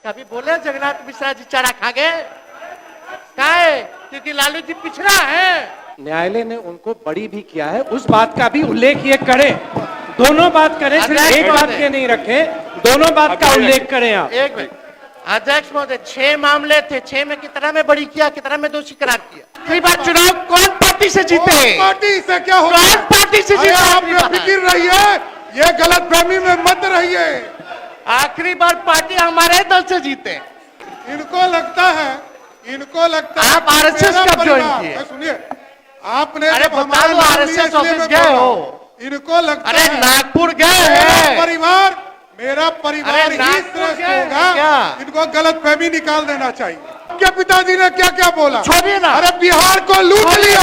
कभी बोले जगन्नाथ मिश्रा जी चारा खा गए? क्या है? क्योंकि लालू जी पिछड़ा है। न्यायालय ने उनको बड़ी भी किया है, उस बात का भी उल्लेख ये करें, दोनों बात करें, सिर्फ एक बात के नहीं रखें, दोनों बात का उल्लेख करें आप। एक मिनट अध्यक्ष महोदय, 6 मामले थे, 6 में कितना में बड़ी किया, कितना में दोषी करार किया? कई बार चुनाव कौन पार्टी से जीते? पार्टी से क्या होगा? कौन पार्टी से जीते? आप बेफिक्र रहिए, ये गलतफहमी में मत रहिए। आखिरी बार पार्टी हमारे दल से जीते। इनको लगता है आप आरएसएस कब ज्वाइन किए? सुनिए, आपने अरे बता दो, आरएसएस ऑफिस गए हो? इनको लगता अरे है नागपुर गए हैं? मेरा परिवार ही श्रेष्ठ होगा। इनको गलतफहमी निकाल देना चाहिए। आपके पिताजी ने क्या क्या बोला? छोड़िए ना। अरे बिहार को लूट लिया,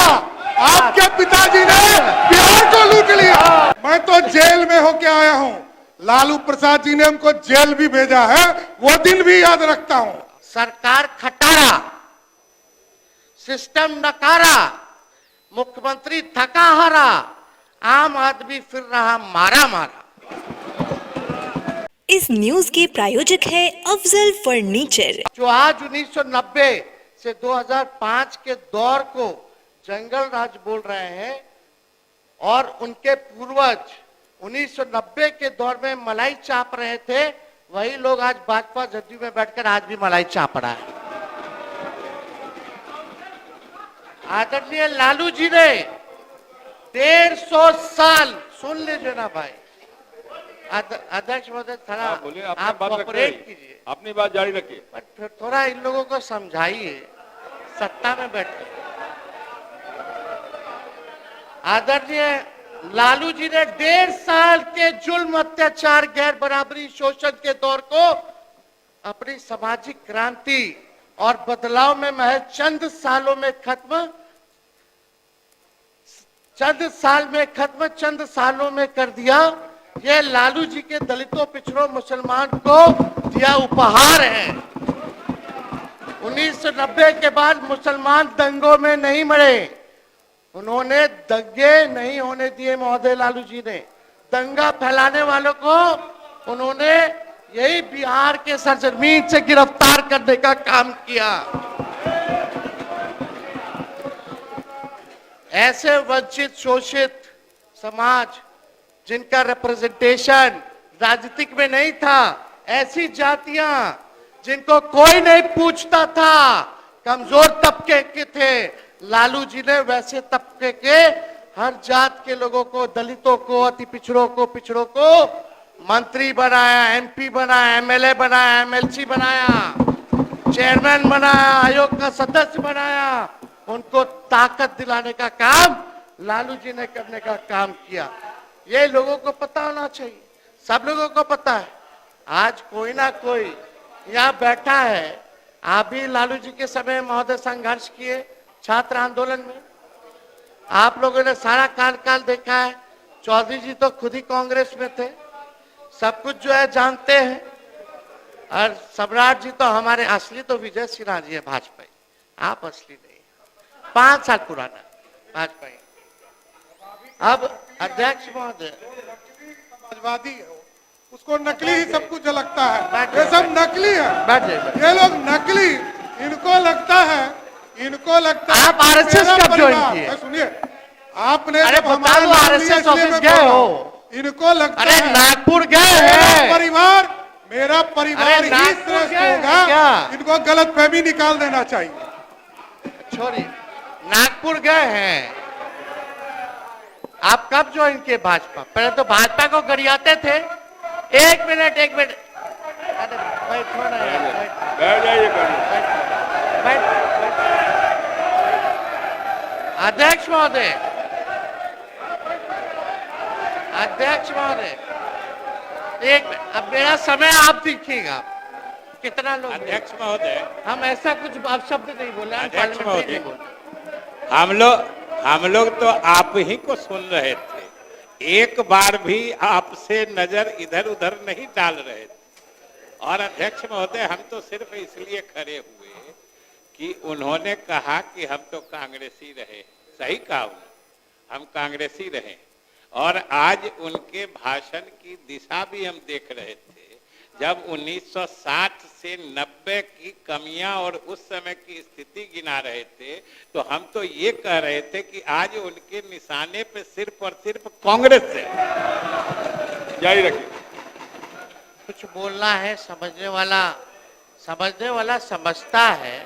आपके पिताजी ने बिहार को लूट लिया। मैं तो जेल में होके आया हूँ, लालू प्रसाद जी ने हमको जेल भी भेजा है, वो दिन भी याद रखता हूँ। सरकार खटारा, सिस्टम नकारा, मुख्यमंत्री थका हारा, आम आदमी फिर रहा मारा मारा। इस न्यूज के प्रायोजक है अफजल फर्नीचर, जो आज 1990 से 2005 के दौर को जंगल राज बोल रहे हैं और उनके पूर्वज 1990 के दौर में मलाई चाप रहे थे, वही लोग आज भाजपा जदयू में बैठकर आज भी मलाई चाप रहा है। आदरणीय लालू जी ने 150 साल, सुन लीजिए ना भाई, अध्यक्ष महोदय थोड़ा आप कोऑपरेट कीजिए, अपनी बात जारी रखिए, पर थोड़ा इन लोगों को समझाइए, सत्ता में बैठे। आदरणीय लालू जी ने 1.5 साल के जुल्म, अत्याचार, गैर बराबरी, शोषण के दौर को अपनी सामाजिक क्रांति और बदलाव में महज चंद साल में कर दिया। यह लालू जी के दलितों, पिछड़ों, मुसलमान को दिया उपहार है। 1990 के बाद मुसलमान दंगों में नहीं मरे, उन्होंने दंगे नहीं होने दिए महोदय। लालू जी ने दंगा फैलाने वालों को उन्होंने यही बिहार के सरजमीन से गिरफ्तार करने का काम किया। ऐसे वंचित, शोषित समाज जिनका रिप्रेजेंटेशन राजनीतिक में नहीं था, ऐसी जातियां जिनको कोई नहीं पूछता था, कमजोर तबके के थे, लालू जी ने वैसे तबके के हर जात के लोगों को, दलितों को, अति पिछड़ों को मंत्री बनाया, एमपी बनाया, एमएलए बनाया, एमएलसी बनाया, चेयरमैन बनाया, आयोग का सदस्य बनाया। उनको ताकत दिलाने का काम लालू जी ने करने का काम किया। ये लोगों को पता होना चाहिए, सब लोगों को पता है। आज कोई ना कोई यहाँ बैठा है, आप भी लालू जी के समय महोदय संघर्ष किए छात्र आंदोलन में, आप लोगों ने सारा काल देखा है। चौधरी जी तो खुद ही कांग्रेस में थे, सब कुछ जो है जानते हैं। और सम्राट जी तो हमारे असली तो विजय सिन्हा जी है, भाजपा, आप असली नहीं, 5 साल पुराना भाजपा। अब अध्यक्ष महोदय समाजवादी है, उसको नकली ही सब कुछ लगता है, ये सब नकली है, ये लोग नकली, इनको लगता है आप आरएसएस कब ज्वाइन किए? सुनिए, आपने अरे बता दो, आरएसएस ऑफिस गए हो? इनको लगता अरे है नागपुर गए हैं? मेरा परिवार ही श्रेष्ठ होगा। इनको गलतफहमी निकाल देना चाहिए। छोड़िए, नागपुर गए हैं, आप कब ज्वाइन किए भाजपा? पहले तो भाजपा को गरियाते थे। एक मिनट अरे बैठो ना यार, बैठ जाइए, अध्यक्ष महोदय, एक अब मेरा समय आप देखिएगा कितना लोग। अध्यक्ष महोदय, हम ऐसा कुछ शब्द नहीं बोले, अध्यक्ष महोदय, हम लोग तो आप ही को सुन रहे थे, एक बार भी आपसे नजर इधर उधर नहीं डाल रहे थे। और अध्यक्ष महोदय, हम तो सिर्फ इसलिए खड़े हुए कि उन्होंने कहा कि हम तो कांग्रेसी रहे, सही कहा उन्होंने, हम कांग्रेसी रहे। और आज उनके भाषण की दिशा भी हम देख रहे थे, जब 1960 से 90 की कमियां और उस समय की स्थिति गिना रहे थे, तो हम तो ये कह रहे थे कि आज उनके निशाने पे सिर्फ और सिर्फ कांग्रेस है। जारी रखिए। कुछ बोलना है, समझने वाला समझता है।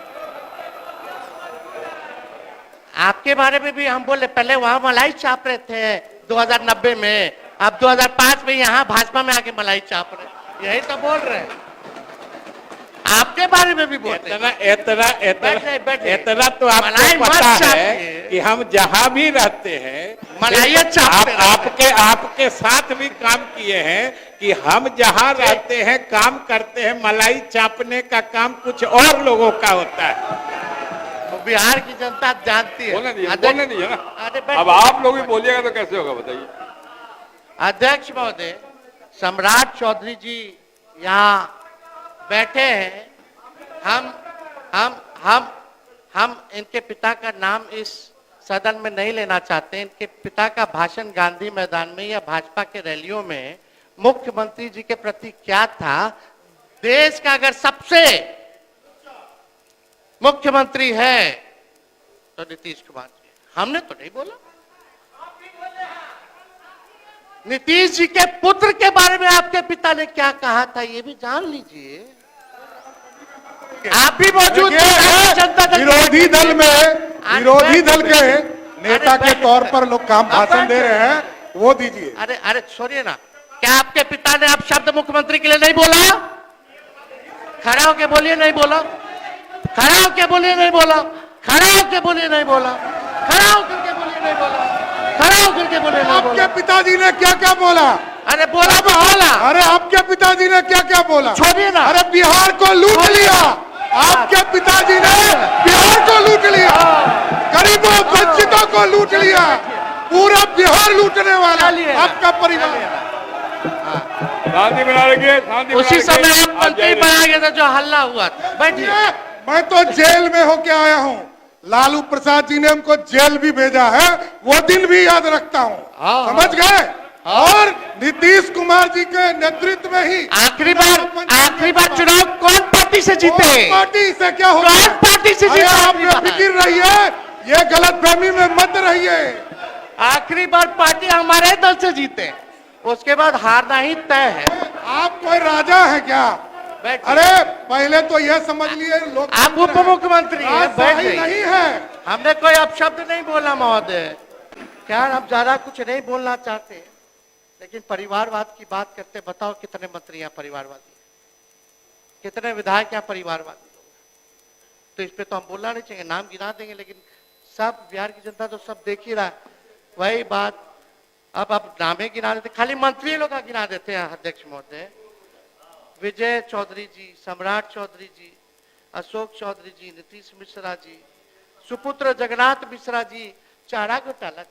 आपके बारे में भी हम बोले, पहले वहां मलाई चाप रहे थे 2090 में, अब 2005 में यहाँ भाजपा में आके मलाई चाप रहे, यही तो बोल रहे हैं। आपके बारे में भी बोलते हैं। इतना तो आपको पता है कि हम जहां भी रहते हैं मलाइया चापते आपके साथ भी काम किए हैं कि हम जहां रहते हैं काम करते हैं, मलाई चापने का काम कुछ और लोगों का होता है। तो बिहार की जनता जानती है। बोलने दीजिए ना। अरे अब आप लोग भी बोलिएगा तो कैसे होगा बताइए। अध्यक्ष महोदय, सम्राट चौधरी जी यहाँ बैठे हैं। हम इनके पिता का नाम इस सदन में नहीं लेना चाहते। इनके पिता का भाषण गांधी मैदान में या भाजपा के रैलियों में मुख्यमंत्री जी के प्रति क्या था? देश का अगर सबसे मुख्यमंत्री है तो नीतीश कुमार जी। हमने तो नहीं बोला। नीतीश जी के पुत्र के बारे में आपके पिता ने क्या कहा था ये भी जान लीजिए। आप भी मौजूद थे जनता दल विरोधी दल के नेता के तौर पर लोग काम भाषण दे रहे हैं, वो दीजिए। अरे छोड़िए ना, क्या आपके पिता ने आप शब्द मुख्यमंत्री के लिए नहीं बोला? खड़ा होके बोलिए नहीं बोला, खड़ा होके बोलिए नहीं बोला, खड़ा होके बोलिए नहीं बोला, खड़ा होकर के बोलिए नहीं बोला, खड़ा होकर के बोलिए नहीं बोला। आपके पिताजी ने क्या क्या बोला? अरे बोला तो बोला। अरे आपके पिताजी ने क्या क्या बोला? छोड़िए ना। अरे बिहार को लूट लिया, आपके पिताजी ने बिहार को लूट लिया, गरीबों वंचितों को लूट लिया, पूरा बिहार लूटने वाला आपका परिवार। शांति बना रखिए, शांति बना उसी रखिए। समय आप मंत्री बना गया था जो हल्ला हुआ था। बैठिए। मैं तो जेल में होके आया हूँ, लालू प्रसाद जी ने हमको जेल भी भेजा है, वो दिन भी याद रखता हूँ। समझ गए? और नीतीश कुमार जी के नेतृत्व में ही आखिरी बार चुनाव कौन पार्टी से जीते? पार्टी से क्या होगा? कौन पार्टी से जीते? आप बेफिक्र रहिए, ये गलतफहमी में मत रहिए। आखिरी बार पार्टी हमारे दल से जीते, उसके बाद हारना ही तय है। आप कोई राजा है क्या? अरे पहले तो यह समझ लिए लोग आप उप मुख्यमंत्री हैं, बैठ सही जाइए। नहीं है। हमने कोई अपशब्द नहीं बोला महोदय। क्या आप ज्यादा कुछ नहीं बोलना चाहते, लेकिन परिवारवाद की बात करते। बताओ कितने मंत्री यहाँ परिवारवादी, कितने विधायक यहाँ परिवारवादी? तो इस पे तो हम बोलना नहीं चाहिए, नाम गिना देंगे, लेकिन सब बिहार की जनता तो सब देख ही रहा है। वही बात अब नामे गिना देते, खाली मंत्री लोग का गिना देते हैं अध्यक्ष महोदय। विजय चौधरी जी, सम्राट चौधरी जी, अशोक चौधरी जी, नीतीश मिश्रा जी, सुपुत्र जगन्नाथ मिश्रा जी, चारा घोटाला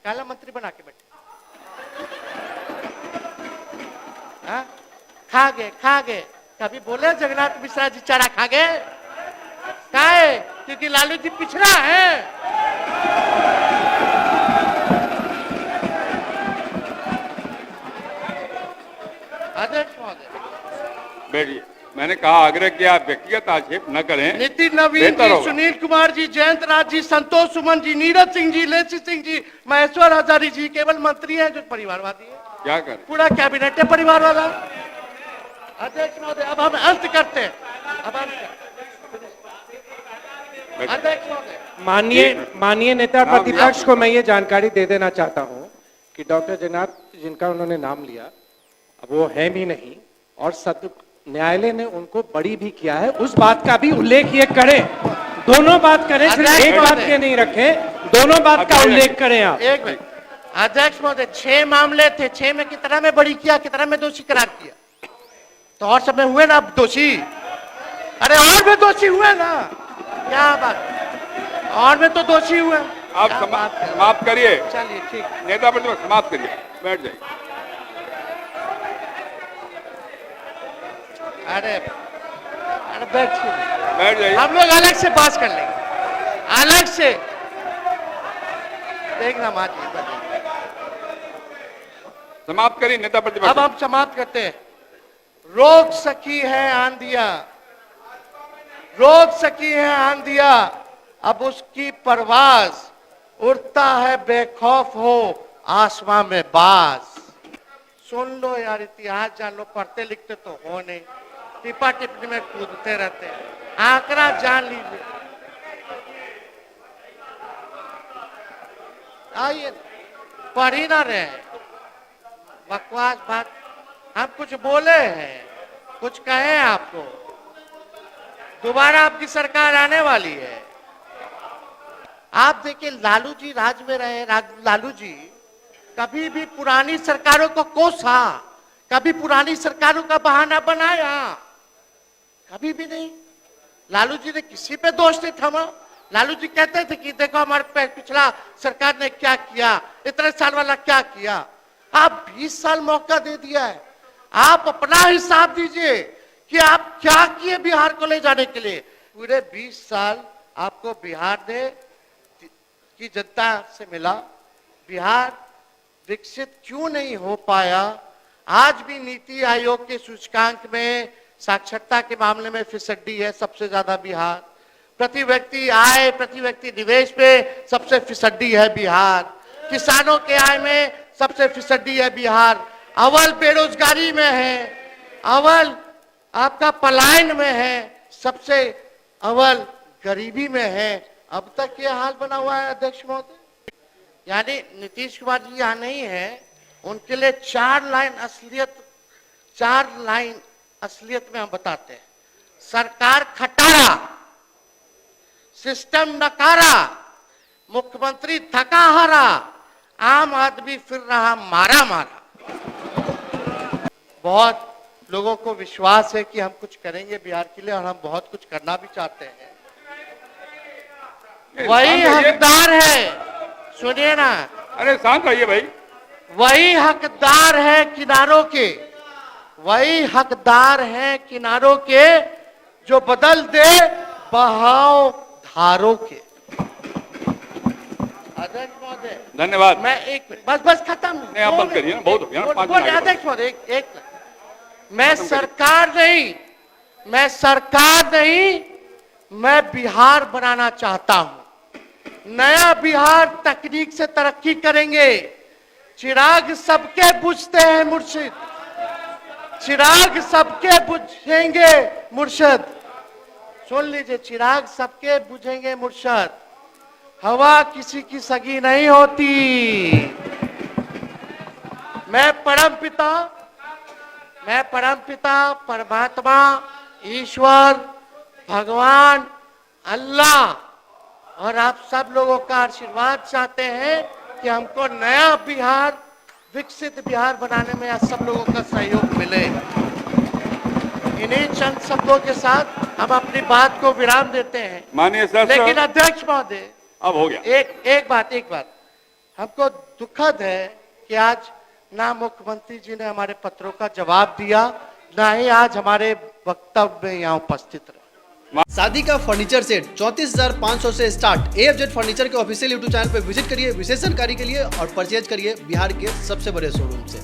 काला मंत्री बना के बैठे। खा गए कभी बोले जगन्नाथ मिश्रा जी चारा खा गए? काहे? क्योंकि लालू जी पिछड़ा है। अध्यक्ष महोदय, बैठिए। मैंने कहा आग्रह किया व्यक्तिगत आक्षेप न करें। नितिन नवीन जी, सुनील कुमार जी, जयंत राज जी, संतोष सुमन जी, नीरज सिंह जी, लेसी सिंह जी, महेश्वर हजारी जी केवल मंत्री हैं जो परिवारवादी है। क्या करें? पूरा कैबिनेट है परिवार वाला। अध्यक्ष महोदय, अब हम अंत करते हैं। अध्यक्ष महोदय, माननीय नेता प्रतिपक्ष को मैं ये जानकारी दे देना चाहता हूँ कि डॉक्टर जगन्नाथ जिनका उन्होंने नाम लिया, अब वो है भी नहीं, और न्यायालय ने उनको बरी भी किया है, उस बात का भी उल्लेख ये करें। दोनों बात करें, सिर्फ एक बात के नहीं रखें, दोनों बात का उल्लेख करें आप। एक मिनट अध्यक्ष महोदय, 6 मामले थे, 6 में कितना में बरी किया, कितना में दोषी करार किया? तो और सब में हुए ना अब दोषी? अरे और में दोषी हुए ना? क्या बात, और में तो दोषी हुए। आप समाप्त करिए। चलिए ठीक, नेता प्रतिपक्ष समाप्त करिए, बैठ जाइए। अरे बैठ जाइए। हम लोग अलग से बात कर लेंगे, अलग से देखना। समाप्त करिए नेता प्रतिपक्ष। अब हम समाप्त करते हैं। रोक सकी है आंधियां, रोक सकी है आंधियां, अब उसकी परवाज, उड़ता है बेखौफ हो आसमां में बाज। सुन लो यार, इतिहास जान लो, पढ़ते लिखते तो हो नहीं, टिपा टिप्पणी में कूदते रहते हैं, आंकड़ा जान लीजिए। आइए, पढ़ ही ना रहे, बकवास बात। हम कुछ बोले हैं, कुछ कहे आपको, दोबारा आपकी सरकार आने वाली है। आप देखिए, लालू जी राज में रहे, लालू जी कभी भी पुरानी सरकारों को कोसा, कभी पुरानी सरकारों का बहाना बनाया, कभी भी नहीं। लालू जी ने किसी पे दोष नहीं थमा। लालू जी कहते थे कि देखो हमारे पिछला सरकार ने क्या किया, इतने साल वाला क्या किया। आप 20 साल मौका दे दिया है, आप अपना हिसाब दीजिए कि आप क्या किए बिहार को ले जाने के लिए। पूरे 20 साल आपको बिहार ने की जनता से मिला, बिहार विकसित क्यों नहीं हो पाया। आज भी नीति आयोग के सूचकांक में साक्षरता के मामले में फिसड्डी है सबसे ज्यादा बिहार। प्रति व्यक्ति आय, प्रति व्यक्ति निवेश पे सबसे फिसड्डी है बिहार। किसानों के आय में सबसे फिसड्डी है बिहार। अव्वल बेरोजगारी में है, अव्वल आपका पलायन में है, सबसे अव्वल गरीबी में है। अब तक ये हाल बना हुआ है अध्यक्ष महोदय। यानी नीतीश कुमार जी यहाँ नहीं है, उनके लिए 4 लाइन असलियत में हम बताते हैं। सरकार खटारा, सिस्टम नकारा, मुख्यमंत्री थका हारा, आम आदमी फिर रहा मारा मारा। बहुत लोगों को विश्वास है कि हम कुछ करेंगे बिहार के लिए, और हम बहुत कुछ करना भी चाहते हैं। वही हकदार है, सुनिए ना, अरे शांत रहिए भाई। वही हकदार है किनारों के, वही हकदार है किनारों के, जो बदल दे बहाव धारों के। अध्यक्ष महोदय धन्यवाद। मैं एक मिनट, बस खत्म नहीं, आप बंद करिए ना, बहुत हो गया, 5 मिनट आगे अध्यक्ष महोदय एक मैं सरकार नहीं, मैं बिहार बनाना चाहता हूं। नया बिहार तकनीक से तरक्की करेंगे। चिराग सबके बुझते हैं मुर्शिद, चिराग सबके बुझेंगे मुर्शद। सुन लीजिए, चिराग सबके बुझेंगे मुर्शद, हवा किसी की सगी नहीं होती। मैं परमपिता परमात्मा ईश्वर भगवान अल्लाह और आप सब लोगों का आशीर्वाद चाहते हैं कि हमको नया बिहार, विकसित बिहार बनाने में आप सब लोगों का सहयोग मिले। इन्हीं चंद शब्दों के साथ हम अपनी बात को विराम देते हैं। माननीय सर, लेकिन अध्यक्ष महोदय, अब हो गया। एक बात हमको दुखद है कि आज ना मुख्यमंत्री जी ने हमारे पत्रों का जवाब दिया, ना ही आज हमारे वक्तव्य में यहाँ उपस्थित रहे। शादी का फर्नीचर सेट 34,500 से स्टार्ट। AFZ फर्नीचर के ऑफिशियल यूट्यूब चैनल पर विजिट करिए विशेष जानकारी के लिए और परचेज करिए बिहार के सबसे बड़े शोरूम से।